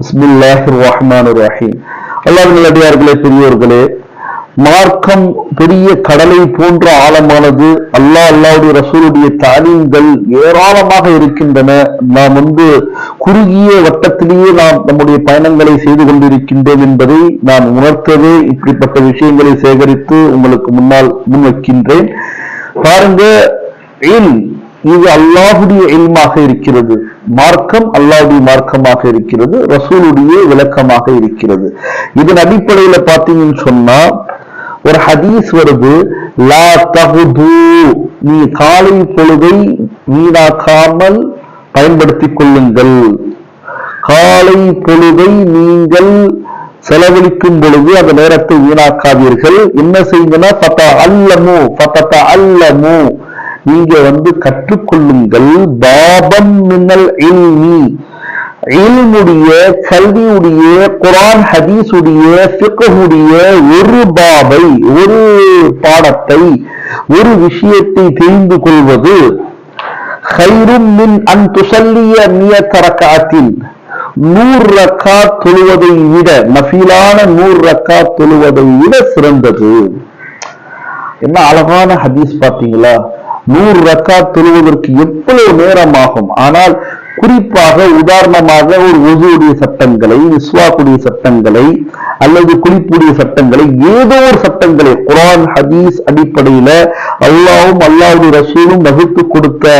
பிஸ்மில்லாஹிர் ரஹ்மானிர் ரஹீம். அல்லாஹ்வின் நல்லடியார்களே, பெரியோர்களே, மார்க்கம் பெரிய கடலை போன்ற ஆழமானது. அல்லாஹ்வுடைய ரசூலுடைய தாலீம்கள் ஏராளமாக இருக்கின்றன. நாம் குறுகிய வட்டத்திலேயே நாம் நம்முடைய பயணங்களை செய்து கொண்டிருக்கின்றோம் என்பதை நான் உணர்த்தவே இப்படிப்பட்ட விஷயங்களை சேகரித்து உங்களுக்கு முன்னால் முன்வைக்கின்றேன். பாருங்க, இது அல்லாஹுடைய இல்மாக இருக்கிறது. மார்க்கம் அல்லாஹுடைய மார்க்கமாக இருக்கிறது, ரசூலுடைய விளக்கமாக இருக்கிறது. இதன் அடிப்படையில பாத்தீங்கன்னு சொன்னா ஒரு ஹதீஸ் வருது, லா தகுது, நீ காலை பொழுதை வீணாக்காமல் பயன்படுத்திக் கொள்ளுங்கள். காலை பொழுதை நீங்கள் செலவழிக்கும் பொழுது அந்த நேரத்தை வீணாக்காதீர்கள். என்ன செய்யுங்கன்னா அல்லமு, நீங்க கற்றுக்கொள்ளுங்கள். பாபம் மின்னல் இல்மி, இல்முடைய கல்வியுடைய குர்ஆன் ஹதீஸுடைய ஃபிக்ஹுடைய ஒரு பாபை, ஒரு பாடத்தை, ஒரு விஷயத்தை தெரிந்து கொள்வது கைரும் மின் அன் துஸல்லிய 100 ரக்அத்தின், 100 ரக்காத் தொழுவதை விட, நஃபிலான 100 ரக்காத் தொழுவதை விட சிறந்தது. என்ன அழகான ஹதீஸ் பாத்தீங்களா? 100 ரக்காத் தொழுவதற்கு எவ்வளவு நேரம் ஆகும். ஆனால் குறிப்பாக உதாரணமாக ஒரு ஒஜுவுடைய சட்டங்களை, மிஸ்வாக்குடைய சட்டங்களை, அல்லது குளிப்புடைய சட்டங்களை, ஏதோ ஒரு சட்டங்களை குர்ஆன் ஹதீஸ் அடிப்படையில அல்லாஹ்வும் அல்லாஹ்வுடைய ரசூலும் வகுத்து கொடுத்த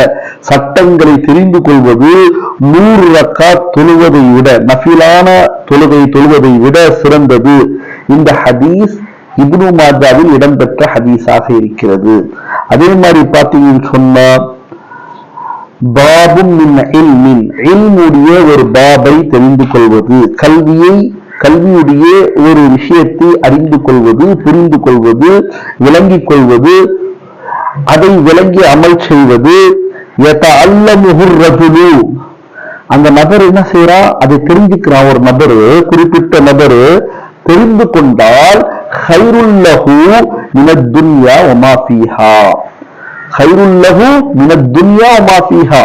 சட்டங்களை தெரிந்து கொள்வது 100 ரக்காத் தொழுவதை விட, நஃபிலான தொழுவதை விட சிறந்தது. இந்த ஹதீஸ் இப்னு மாஜாவில் இடம்பெற்ற ஹதீஸாக இருக்கிறது. அதே மாதிரி பாத்தீங்கன்னு சொன்னா பாபும் மின் இல்மின், இல்முடைய ஒரு பாபை தெரிந்து கொள்வது, கல்வியுடைய ஒரு விஷயத்தை அறிந்து கொள்வது, புரிந்து கொள்வது, விளங்கிக் கொள்வது, அதை விளங்கி அமல் செய்வது. யதஅல்லமுஹுர் ரஜுலு, அந்த நபர் என்ன செய்யறான், அதை தெரிஞ்சுக்கிறான். ஒரு நபரு, குறிப்பிட்ட நபரு தெரிந்து கொண்டால் கைருல் லஹு மினத் துன்யா வமா ஃபீஹா, கைருல் லஹு மினத் துன்யா வமா ஃபீஹா.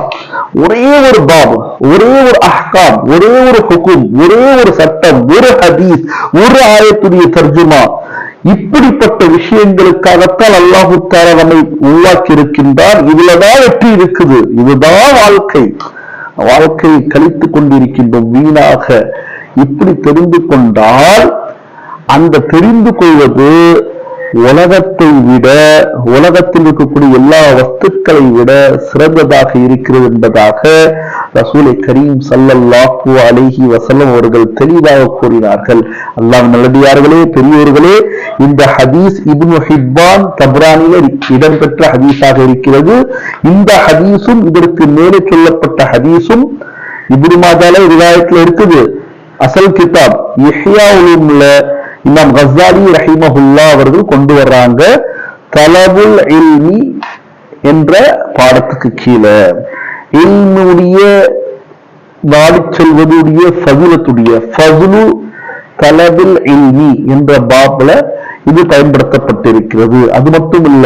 ஒரே ஒரு பாப், ஒரே ஒரு அஹ்காம், ஒரே ஒரு ஹுக்கும், ஒரே ஒரு சட்டம், ஒரு ஹதீஸ், ஒரு ஆயத்துடைய தர்ஜுமா, இப்படிப்பட்ட விஷயங்களுக்காகத்தான் அல்லாஹு தஆலா நம்மை உருவாக்கி இருக்கின்றார். இதுலதான் வெற்றி இருக்குது, இதுதான் வாழ்க்கை கழித்துக் கொண்டிருக்கின்றோம் வீணாக. இப்படி தெரிந்து கொண்டால் அந்த தெரிந்து கொள்வது உலகத்தை விட, உலகத்தில் இருக்கக்கூடிய எல்லா வஸ்துக்களை விட சிறந்ததாக இருக்கிறது என்பதாக ரசூலை கரீம் ஸல்லல்லாஹு அலைஹி வஸல்லம் அவர்கள் தெளிவாக கூறினார்கள். அல்லாஹ்வின் நல்லடியார்களே, பெரியோர்களே, இந்த ஹதீஸ் இப்னு ஹிப்பான் தப்ரானியில் இடம்பெற்ற ஹதீஸாக இருக்கிறது. இந்த ஹதீஸும் இதற்கு மேலே சொல்லப்பட்ட ஹதீஸும் இப்னு மாஜால ரிவாயத்துல இருக்குது. அசல் கிதாப் இஹ்யா உலூம்ல இமாம் கஸ்ஸாலி ரஹிமஹுல்லாஹ் அவர்கள் கொண்டு வர்றாங்க. தலபுல் இல்மி என்ற பாடத்துக்கு கீழே இல்முடைய நாடி செல்வதுடைய ஃபதுலத்துடைய ஃபதுலு தலபுல் இல்மி என்ற பாப்ல இது பயன்படுத்தப்பட்டிருக்கிறது. அது மட்டும் இல்ல,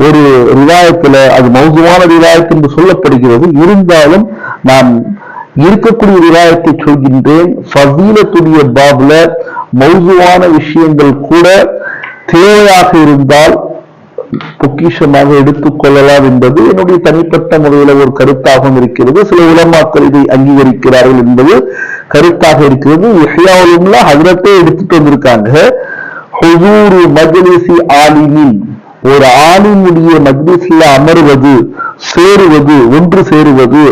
ஒரு ரிவாயத்துல அது மௌதுவான ரிவாயத் என்று சொல்லப்படுகிறது. இருந்தாலும் நான் இருக்கக்கூடிய ரிவாயத்தை சொல்கின்றேன். ஃபதீலத்துடைய பாப்ல மௌதுவான விஷயங்கள் கூட தேவையாக இருந்தால் பொக்கிஷமாக எடுத்துக் கொள்ளலாம் என்பது என்னுடைய தனிப்பட்ட முறையில ஒரு கருத்தாகவும் இருக்கிறது. சில உலமாக்கள் இதை அங்கீகரிக்கிறார்கள் என்பது கருத்தாக இருக்கிறது. இஹ்யா உலூம்ல ஹஜ்ரத்தே எடுத்துட்டு வந்திருக்காங்க. ஹுசூரு மஜ்லிஸி ஆலிமின், ஒரு ஆலிமுடைய மஜ்லிஸ்ல அமர்வது, சேருவது, ஒன்று சேருவது,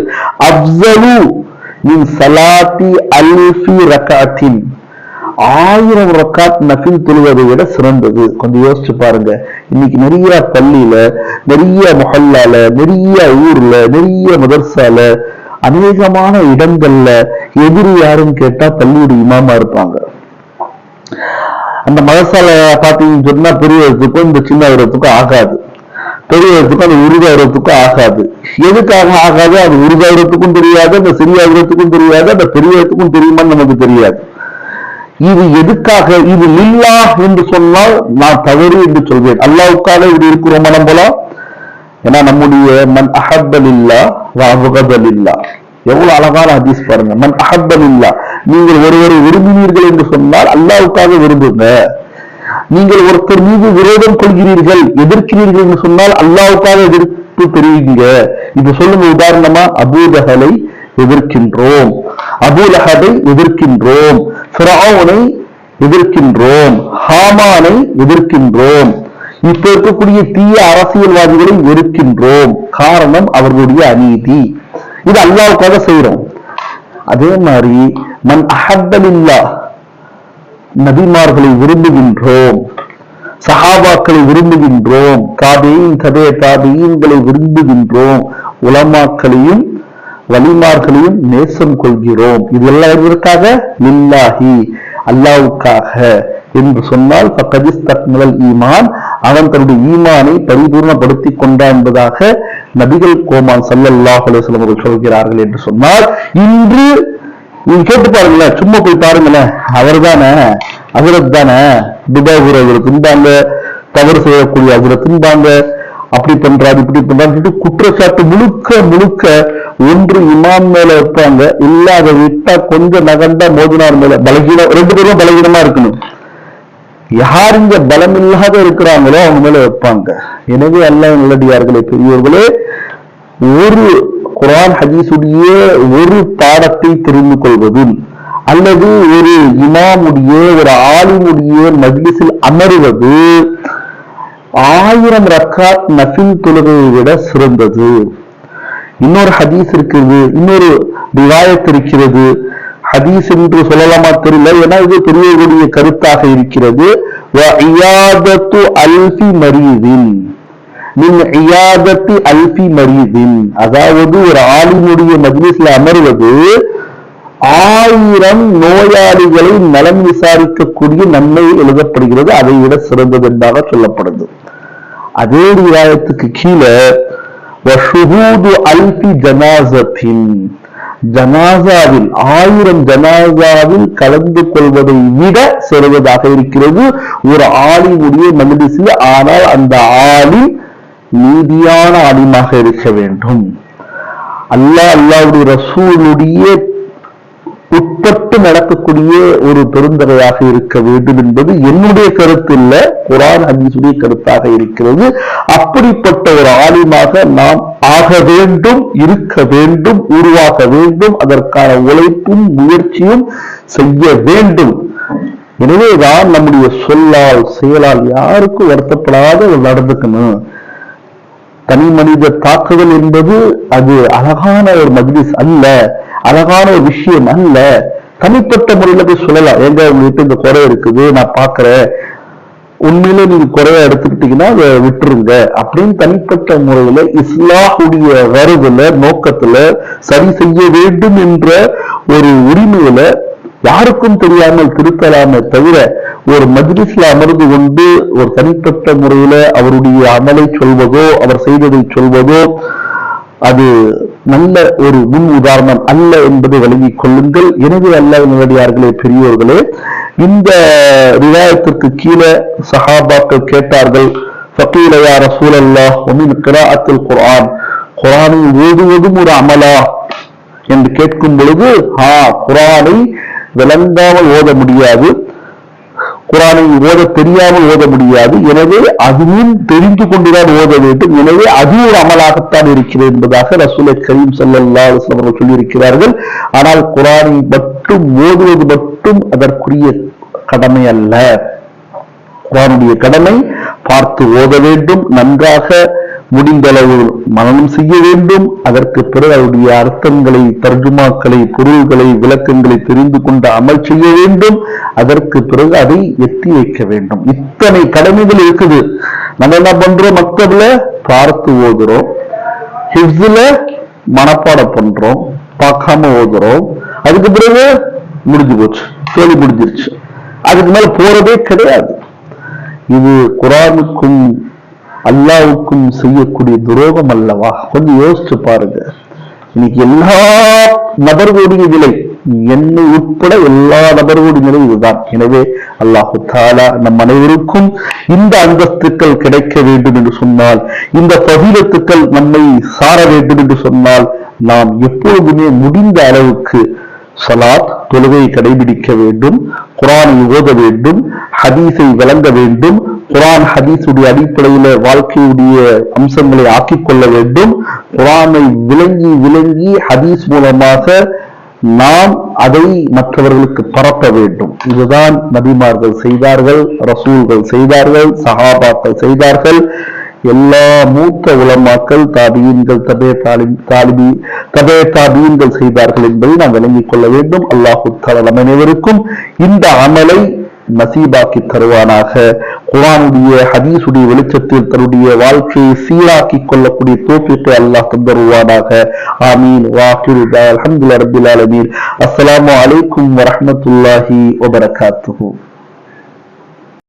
அஃஸலு மின் ஸலாத்தி அல்ஃபி ரக்அத்தின், 1000 ரக்காத் நஃபில் தொழுவதை விட சிறந்தது. கொஞ்சம் யோசிச்சு பாருங்க. இன்னைக்கு நிறைய பள்ளியில, நிறைய முஹல்லால, நிறைய ஊர்ல, நிறைய மதர்சால, அநேகமான இடங்கள்ல எதிரி யாருன்னு கேட்டா பள்ளியுடைய இமாமா இருப்பாங்க. அந்த மதர்சால பாத்தீங்கன்னு சொன்னா பெரியவர்களுக்கும் இந்த சின்னவர்களுக்கும் ஆகாது, பெரியவர்களுக்கும் அது உருவாகிறதுக்கும் ஆகாது. எதுக்காக ஆகாது? அது உருவாகிறதுக்கும் தெரியாது, அந்த சிறியாகிறதுக்கும் தெரியாது, அந்த பெரியவர்களுக்கும் தெரியுமான்னு நமக்கு தெரியாது. இது எதுக்காக? இது லில்லாஹ் என்று சொன்னால் நான் தவறு என்று சொல்வேன். அல்லாஹ்வுக்காக இப்படி இருக்கிறோம் மனம் போல. ஏன்னா நம்முடைய மன் அஹப்ப லில்லாஹ் வ அப்கத லில்லாஹ், எவ்வளவு அழகான ஹதீஸ் பாருங்க. மன் அஹப்ப லில்லாஹ், நீங்கள் ஒருவரை விரும்பினீர்கள் என்று சொன்னால் அல்லாஹ்வுக்காக விரும்புங்க. நீங்கள் ஒருத்தர் மீது விரோதம் கொள்கிறீர்கள், எதிர்க்கிறீர்கள் என்று சொன்னால் அல்லாஹ்வுக்காக எதிர்ப்பு தெரிவிங்க. இப்ப சொல்லுங்க, உதாரணமா அபூஜஹலை எதிர்க்கின்றோம், அபூலஹபை எதிர்க்கின்றோம், ஃபிரௌனை எதிர்க்கின்றோம், ஹாமானை எதிர்க்கின்றோம், இப்ப இருக்கக்கூடிய தீய அரசியல்வாதிகளை வெறுக்கின்றோம். காரணம் அவர்களுடைய அநீதி. இது அல்லாஹ்வுக்காக செய்யறோம். அதே மாதிரி மன் அஹப்பலில்லாஹ், நபிமார்களை விரும்புகின்றோம், சஹாபாக்களை விரும்புகின்றோம், தாபீன் தபே தாபீன்களை விரும்புகின்றோம், உலமாக்களையும் வலிமார்களையும் நேசம் கொள்கிறோம். இது எல்லாம் எதற்காக? லில்லாஹி, அல்லாஹ்வுக்காக என்று சொன்னால் ஃபகதிஸ்தக்மலல் ஈமான், அவன் தன்னுடைய ஈமானை பரிபூர்ணப்படுத்திக் கொண்டான் என்பதாக நபிகள் கோமான் ஸல்லல்லாஹு அலைஹி வஸல்லம் அவர்கள் சொல்கிறார்கள் என்று சொன்னால், இன்று நீங்க கேட்டு பாருங்களேன், சும்மா போய் பாருங்களேன், அவர் தானே ஹஜ்ரத் தானே, துபாய் அவர் தின்பாங்க, தவறு செய்யக்கூடிய ஹஜ்ரத் தின்பாங்க, அப்படி பண்றாரு இப்படி பண்றாரு குற்றச்சாட்டு முழுக்க முழுக்க ஒன்று இமாம் மேல வைப்பாங்க, இல்ல அதை விட்டா கொஞ்சம் நகண்டா மோதினார் மேல பலகீனம், ரெண்டு பேரும் பலகீனமா இருக்கணும். யார் இங்க பலம் இல்லாத இருக்கிறாங்களோ அவங்க மேல வைப்பாங்க. எனவே அல்லாஹ் நல்லடியார்களே, பெரியவர்களே, ஒரு குர்ஆன் ஹதீஸுடைய ஒரு பாடத்தை தெரிந்து கொள்வது அல்லது ஒரு இமாமுடைய ஒரு ஆலிமுடைய மஜ்லிஸில் அமர்வது 1000 ரக்காத் நஃபில் தொழுகையை விட சிறந்தது. இன்னொரு ஹதீஸ் இருக்கிறது, இன்னொரு ரிவாயத் இருக்கிறது. ஹதீஸ் என்று சொல்லலாமா தெரியல, ஏன்னா இது பெரியவர்களுடைய கருத்தாக இருக்கிறது. வஇயாதத்து அல்ஃபி மரீதின் மின் இயாதத்தி அல்ஃபி மரீதின், அதாவது ஒரு ஆலிமுடைய மஜ்லிஸ்ல அமர்வது 1000 நோயாளிகளை நலம் விசாரிக்கக்கூடிய நன்மை எழுதப்படுகிறது, அதை விட சிறந்தது என்பதாக சொல்லப்படுது. அதே ரிவாயத்துக்கு கீழே வஷுஹூது அல்ஃபி ஜனாஸத்தின், ஜனாசாவில் 1000 ஜனாசாவில் கலந்து கொள்வதை விட சிறந்ததாக இருக்கிறது ஒரு ஆலிமுடைய மஜ்லிஸில். ஆனால் அந்த ஆலிம் நீதியான ஆலிமாக இருக்க வேண்டும், அல்லாஹ்வுடைய ரசூலுடைய உட்பட்டு நடக்கக்கூடிய ஒரு பெருந்தகையாக இருக்க வேண்டும் என்பது என்னுடைய கருத்து இல்ல, குர்ஆன் ஹதீஸுடைய கருத்தாக இருக்கிறது. அப்படிப்பட்ட ஒரு ஆலிமாக நாம் ஆக வேண்டும், இருக்க வேண்டும், உருவாக வேண்டும். அதற்கான உழைப்பும் முயற்சியும் செய்ய வேண்டும். எனவேதான் நம்முடைய சொல்லால் செயலால் யாருக்கும் வருத்தப்படாத நடந்துக்கணும். தனி மனித தாக்குதல் என்பது அது அழகான ஒரு மஜ்லிஸ் அல்ல, அழகான ஒரு விஷயம் அல்ல. தனிப்பட்ட முறையில போய் சொல்லலாம், எங்க உங்ககிட்ட இந்த குறை இருக்குது நான் பாக்குறேன், உண்மையில நீங்க குறைய எடுத்துக்கிட்டீங்கன்னா அதை விட்டுருங்க அப்படின்னு தனிப்பட்ட முறையில இஸ்லாஹுடைய வருதுல நோக்கத்துல சரி செய்ய வேண்டும் என்ற ஒரு உரிமையில யாருக்கும் தெரியாமல் திருத்தலாமே தவிர, ஒரு மஜ்லிஸ்ல அமர்ந்து கொண்டு ஒரு தனிப்பட்ட முறையில அவருடைய அமலை சொல்வதோ அவர் செய்ததை சொல்வதோ அது நல்ல ஒரு முன் உதாரணம் அல்ல என்பதை வழங்கிக் கொள்ளுங்கள். எனவே அல்லாஹ் நல்லடியார்களே, பெரியோர்களே, இந்த ரிவாயத்திற்கு கீழே சஹாபாக்கள் கேட்டார்கள், ஃபகீல யா ரசூலல்லாஹ் வமின் கிராஅத்துல் குர்ஆன், குர்ஆனை ஓதுவதும் ஒரு அமலா என்று கேட்கும் பொழுது, குர்ஆனை விளங்காமல் ஓத முடியாது, குர்ஆனை ஓத தெரியாமல் ஓத முடியாது, எனவே அதுவும் தெரிந்து கொண்டுதான் ஓத வேண்டும், எனவே அது ஒரு அமலாகத்தான் இருக்கிறது என்பதாக ரசூல் கரீம் ஸல்லல்லாஹு அலைஹி வஸல்லம் அவர்கள் சொல்லியிருக்கிறார்கள். ஆனால் குர்ஆனை மட்டும் ஓதுவது மட்டும் அதற்குரிய கடமை அல்ல. குர்ஆனுடைய கடமை பார்த்து ஓத வேண்டும், நன்றாக முடிந்தளவு மனனம் செய்ய வேண்டும், அதற்கு பிறகு அவருடைய அர்த்தங்களை, தர்ஜுமாக்களை, பொருள்களை, விளக்கங்களை தெரிந்து கொண்டு அமல் செய்ய வேண்டும், அதற்கு பிறகு அதை எத்தி வைக்க வேண்டும். இத்தனை கடமைகள் இருக்குது. நம்ம என்ன பண்றோம், மக்தப்ல பார்த்து ஓதுறோம், ஹிஃப்ஸ்ல மனப்பாடம் பண்றோம், பார்க்காம ஓதுறோம், அதுக்கு பிறகு முடிஞ்சு போச்சு, கேள்வி முடிஞ்சிருச்சு, அதுக்கு மேல போறதே கிடையாது. இது குர்ஆனுக்கும் அல்லாஹ்வுக்கும் செய்யக்கூடிய துரோகம் அல்லவா? கொஞ்சம் யோசிச்சு பாருங்க. இன்னைக்கு எல்லா நபர்களுடைய நிலை, என்னை உட்பட எல்லா நபர்களுடைய நிலை இதுதான். எனவே அல்லாஹு தஆலா நம் அனைவருக்கும் இந்த அந்தஸ்துக்கள் கிடைக்க வேண்டும் என்று சொன்னால், இந்த ஃபதீலத்துக்கள் நம்மை சார வேண்டும் என்று சொன்னால், நாம் எப்பொழுதுமே முடிந்த அளவுக்கு சலாத் தொழுகை கடைபிடிக்க வேண்டும், குர்ஆனை ஓத வேண்டும், ஹதீஸை விளங்க வேண்டும், குர்ஆன் ஹதீஸுடைய அடிப்படையில வாழ்க்கையுடைய அம்சங்களை ஆக்கிக் கொள்ள வேண்டும். குர்ஆனை விளங்கி ஹதீஸ் மூலமாக நாம் அதை மற்றவர்களுக்கு பரப்ப வேண்டும். இதுதான் நபிமார்கள் செய்தார்கள், ரசூல்கள் செய்தார்கள், சஹாபாக்கள் செய்தார்கள். எல்லா மூத்த உலமாக்கள், தாபியீன்கள், தபே தாபியீன்கள் செய்தார்கள் என்பதை நாம் விளங்கிக் கொள்ள வேண்டும். அல்லாஹு தஆலா நம் அனைவருக்கும் இந்த அமலை நசீபாக்கி தருவானாக. குர்ஆனுடைய ஹதீஸுடைய வெளிச்சத்தில் தன்னுடைய வாழ்க்கையை சீராக்கி கொள்ளக்கூடிய தௌஃபீக்கை அல்லாஹ் தந்தருவானாக. ஆமீன். வாஹிரு அல்ஹம்துலில்லாஹி ரப்பில் ஆலமீன். அஸ்ஸலாமு அலைக்கும் வரஹ்மத்துல்லாஹி வபரகாத்துஹு.